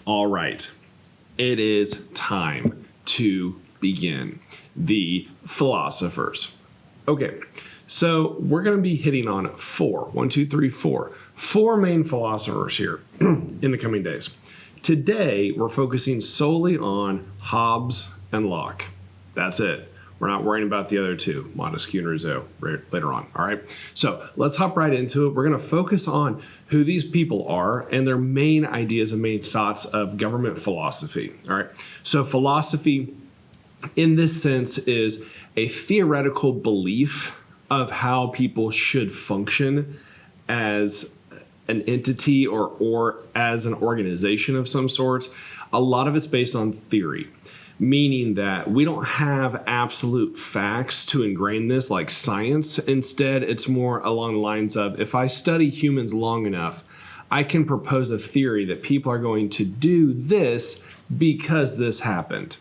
All right, it is time to begin the Philosophers. Okay, so we're going to be hitting on four main philosophers here in the coming days. Today, we're focusing solely on Hobbes and Locke. That's it. We're not worrying about the other two, Montesquieu and Rousseau, later on. All right. So let's hop right into it. We're going to focus on who these people are and their main ideas and main thoughts of government philosophy. All right. So philosophy, in this sense, is a theoretical belief of how people should function as an entity or as an organization of some sorts. A lot of it's based on theory, meaning that we don't have absolute facts to ingrain this like science. Instead, it's more along the lines of, if I study humans long enough, I can propose a theory that people are going to do this because this happened.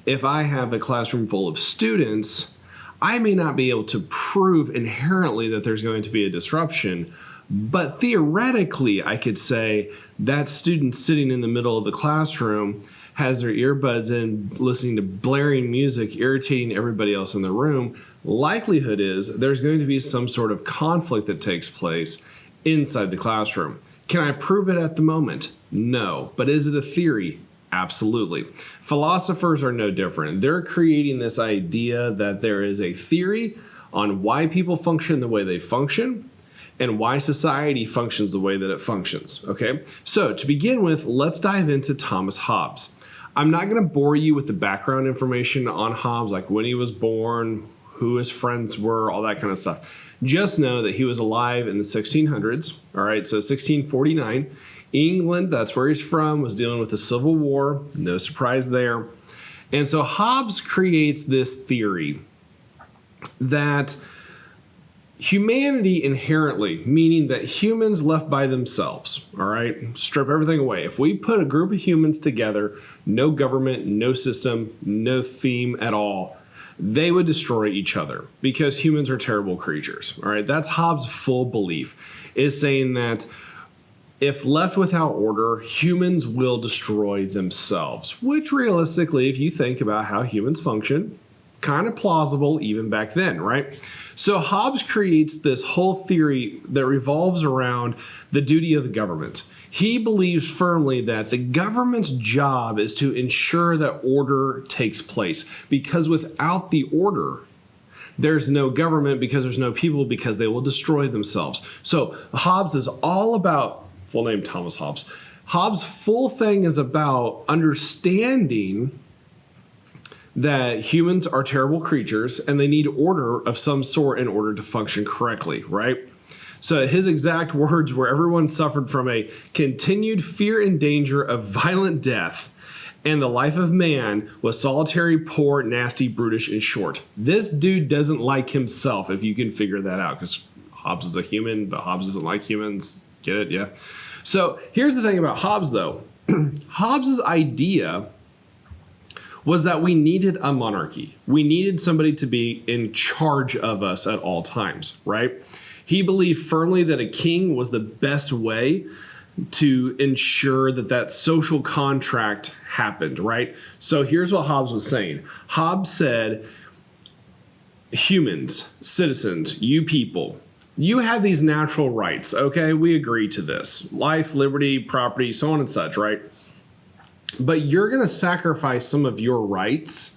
If I have a classroom full of students, I may not be able to prove inherently that there's going to be a disruption, but theoretically, I could say that student sitting in the middle of the classroom has their earbuds in, listening to blaring music, irritating everybody else in the room. Likelihood is there's going to be some sort of conflict that takes place inside the classroom. Can I prove it at the moment? No. But is it a theory? Absolutely. Philosophers are no different. They're creating this idea that there is a theory on why people function the way they function and why society functions the way that it functions. Okay, so to begin with, let's dive into Thomas Hobbes. I'm not going to bore you with the background information on Hobbes, like when he was born, who his friends were, all that kind of stuff. Just know that he was alive in the 1600s. All right, so 1649. England, that's where he's from, was dealing with the Civil War. No surprise there. And so Hobbes creates this theory that humanity inherently, meaning that humans left by themselves, all right, strip everything away. If we put a group of humans together, no government, no system, no theme at all, they would destroy each other because humans are terrible creatures, all right? That's Hobbes' full belief, is saying that if left without order, humans will destroy themselves, which realistically, if you think about how humans function, kind of plausible even back then, right? So Hobbes creates this whole theory that revolves around the duty of the government. He believes firmly that the government's job is to ensure that order takes place, because without the order, there's no government, because there's no people, because they will destroy themselves. So Hobbes is all about, full name Thomas Hobbes. Hobbes' full thing is about understanding that humans are terrible creatures and they need order of some sort in order to function correctly, right? So his exact words were, everyone suffered from a continued fear and danger of violent death, and the life of man was solitary, poor, nasty, brutish, and short. This dude doesn't like himself, if you can figure that out, because Hobbes is a human, but Hobbes doesn't like humans. Get it? Yeah. So here's the thing about Hobbes, though. Hobbes' idea was that we needed a monarchy. We needed somebody to be in charge of us at all times, right? He believed firmly that a king was the best way to ensure that that social contract happened, right? So here's what Hobbes was saying. Hobbes said, humans, citizens, you people, you have these natural rights, okay? We agree to this. Life, liberty, property, so on and such, right? But you're going to sacrifice some of your rights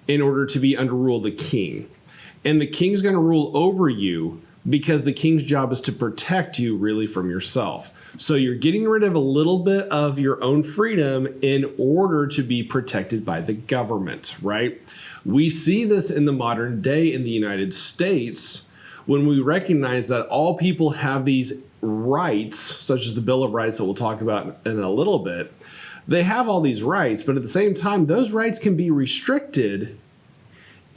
in order to be under rule of the king. And the king's going to rule over you because the king's job is to protect you really from yourself. So you're getting rid of a little bit of your own freedom in order to be protected by the government, right? We see this in the modern day in the United States when we recognize that all people have these rights, such as the Bill of Rights that we'll talk about in a little bit. They have all these rights, but at the same time, those rights can be restricted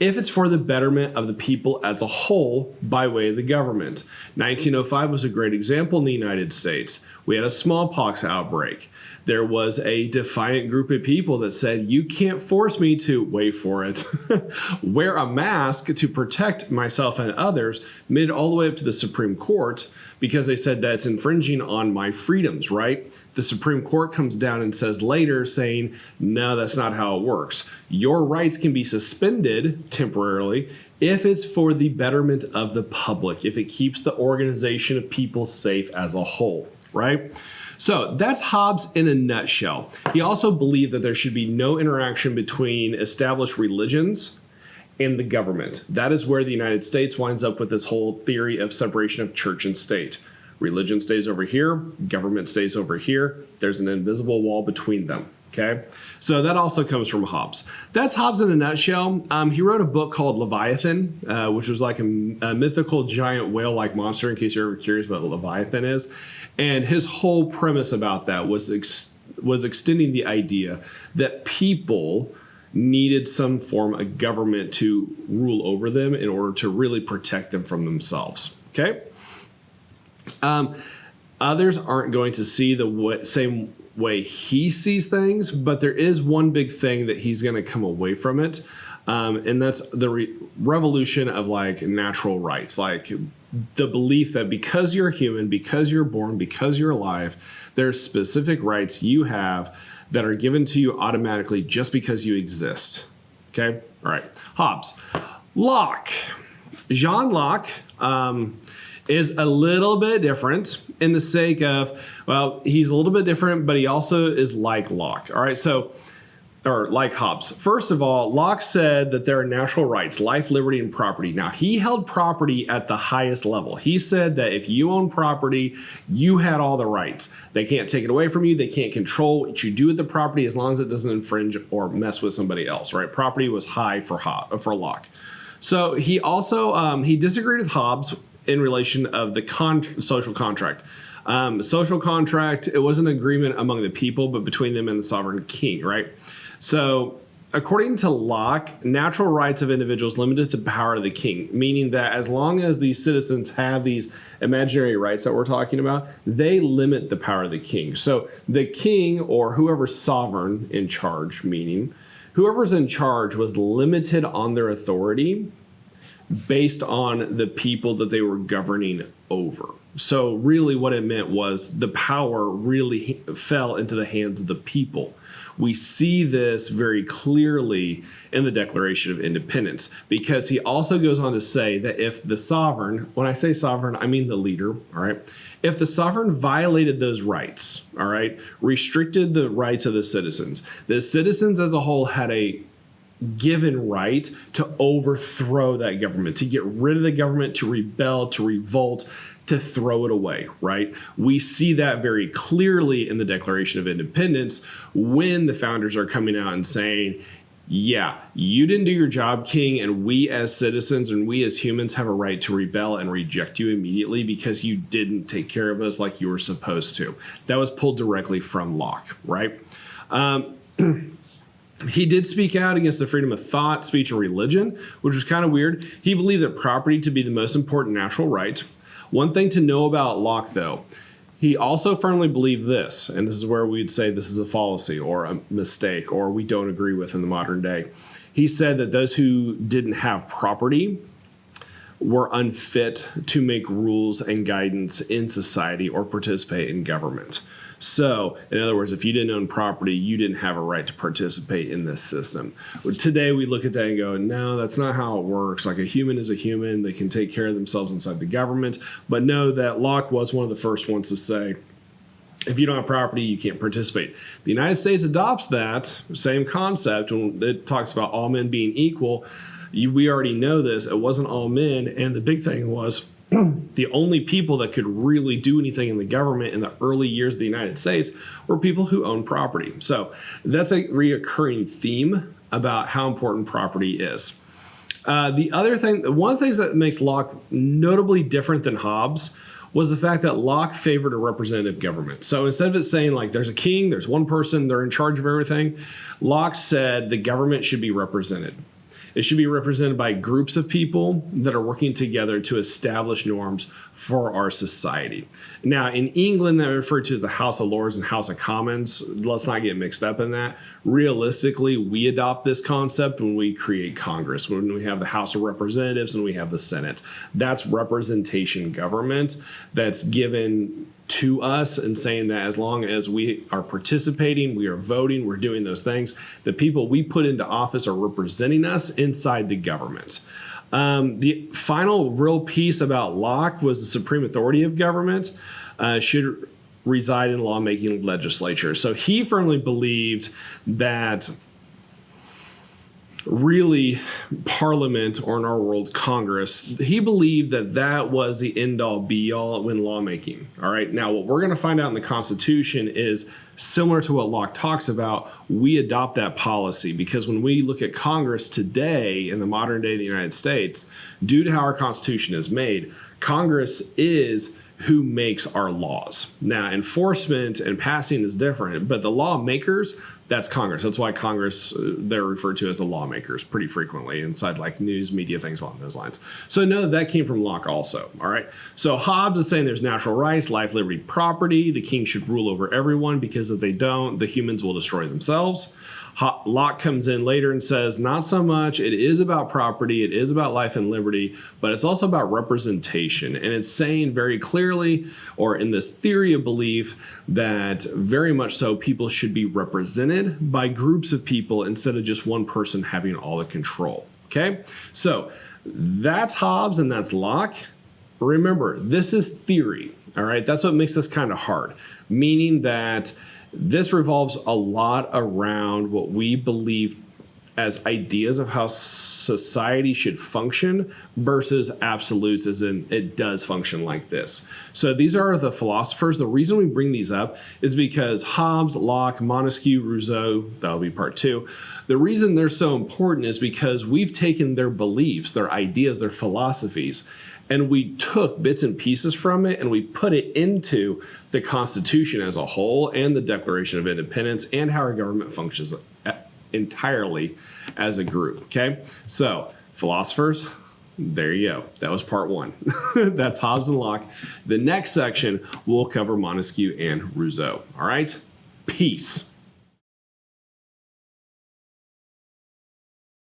if it's for the betterment of the people as a whole by way of the government. 1905 was a great example in the United States. We had a smallpox outbreak. There was a defiant group of people that said, you can't force me to, wait for it, wear a mask to protect myself and others, made it all the way up to the Supreme Court because they said that's infringing on my freedoms, right? The Supreme Court comes down and says later saying, no, that's not how it works. Your rights can be suspended temporarily if it's for the betterment of the public, if it keeps the organization of people safe as a whole, right? So that's Hobbes in a nutshell. He also believed that there should be no interaction between established religions and the government. That is where the United States winds up with this whole theory of separation of church and state. Religion stays over here, government stays over here. There's an invisible wall between them, okay? So that also comes from Hobbes. That's Hobbes in a nutshell. He wrote a book called Leviathan, which was like a mythical giant whale-like monster, in case you're ever curious what Leviathan is. And his whole premise about that was extending the idea that people needed some form of government to rule over them in order to really protect them from themselves, okay? Others aren't going to see the same way he sees things, but there is one big thing that he's going to come away from it, and that's the revolution of like natural rights, like the belief that because you're human, because you're born, because you're alive, there's specific rights you have that are given to you automatically just because you exist. Okay? All right. Hobbes. Locke. Jean Locke is a little bit different in the sake of, well, he's a little bit different, but he also is like Locke. All right. So, or like Hobbes. First of all, Locke said that there are natural rights, life, liberty, and property. Now, he held property at the highest level. He said that if you own property, you had all the rights. They can't take it away from you. They can't control what you do with the property as long as it doesn't infringe or mess with somebody else, right? Property was high for Locke. So he also, he disagreed with Hobbes in relation of the social contract. Social contract, it was an agreement among the people, but between them and the sovereign king, right? So according to Locke, natural rights of individuals limited the power of the king, meaning that as long as these citizens have these imaginary rights that we're talking about, they limit the power of the king. So the king or whoever's sovereign in charge, meaning whoever's in charge was limited on their authority based on the people that they were governing over. So really what it meant was the power really fell into the hands of the people. We see this very clearly in the Declaration of Independence, because he also goes on to say that if the sovereign, when I say sovereign, I mean the leader, all right? If the sovereign violated those rights, all right, restricted the rights of the citizens as a whole had a given right to overthrow that government, to get rid of the government, to rebel, to revolt, to throw it away, right? We see that very clearly in the Declaration of Independence when the founders are coming out and saying, yeah, you didn't do your job, king, and we as citizens and we as humans have a right to rebel and reject you immediately because you didn't take care of us like you were supposed to. That was pulled directly from Locke, right? He did speak out against the freedom of thought, speech, and religion, which was kind of weird. He believed that property to be the most important natural right. One thing to know about Locke, though, he also firmly believed this, and this is where we'd say this is a fallacy or a mistake or we don't agree with in the modern day. He said that those who didn't have property were unfit to make rules and guidance in society or participate in government. So, in other words, if you didn't own property, you didn't have a right to participate in this system. Today, we look at that and go, no, that's not how it works. Like a human is a human. They can take care of themselves inside the government. But know that Locke was one of the first ones to say, if you don't have property, you can't participate. The United States adopts that same concept when it talks about all men being equal. We already know this. It wasn't all men. And the big thing was the only people that could really do anything in the government in the early years of the United States were people who owned property. So that's a reoccurring theme about how important property is. The other thing, one of the things that makes Locke notably different than Hobbes was the fact that Locke favored a representative government. So instead of it saying like there's a king, there's one person, they're in charge of everything, Locke said the government should be represented. It should be represented by groups of people that are working together to establish norms for our society. Now, in England, they're referred to as the House of Lords and House of Commons. Let's not get mixed up in that. Realistically, we adopt this concept when we create Congress, when we have the House of Representatives and we have the Senate. That's representation government that's given to us and saying that as long as we are participating, we are voting, we're doing those things, the people we put into office are representing us inside the government. The final real piece about Locke was the supreme authority of government should reside in lawmaking legislature. So he firmly believed that really Parliament, or in our world, Congress, he believed that that was the end-all be-all when lawmaking. All right. Now, what we're going to find out in the Constitution is similar to what Locke talks about. We adopt that policy because when we look at Congress today in the modern day of the United States, due to how our Constitution is made, Congress is who makes our laws. Now, enforcement and passing is different, but the lawmakers, that's Congress. That's why Congress, they're referred to as the lawmakers pretty frequently inside like news, media, things along those lines. So know that came from Locke also, all right? So Hobbes is saying there's natural rights, life, liberty, property. The king should rule over everyone because if they don't, the humans will destroy themselves. Locke comes in later and says, not so much. It is about property. It is about life and liberty, but it's also about representation. And it's saying very clearly, or in this theory of belief, that very much so people should be represented by groups of people instead of just one person having all the control. Okay, so that's Hobbes and that's Locke. Remember, this is theory. All right, that's what makes this kind of hard, meaning that this revolves a lot around what we believe as ideas of how society should function versus absolutes, as in it does function like this. So these are the philosophers. The reason we bring these up is because Hobbes, Locke, Montesquieu, Rousseau, that'll be part 2. The reason they're so important is because we've taken their beliefs, their ideas, their philosophies, and we took bits and pieces from it and we put it into the Constitution as a whole and the Declaration of Independence and how our government functions entirely as a group. Okay, so philosophers, there you go. That was part 1. That's Hobbes and Locke. The next section will cover Montesquieu and Rousseau. All right, peace.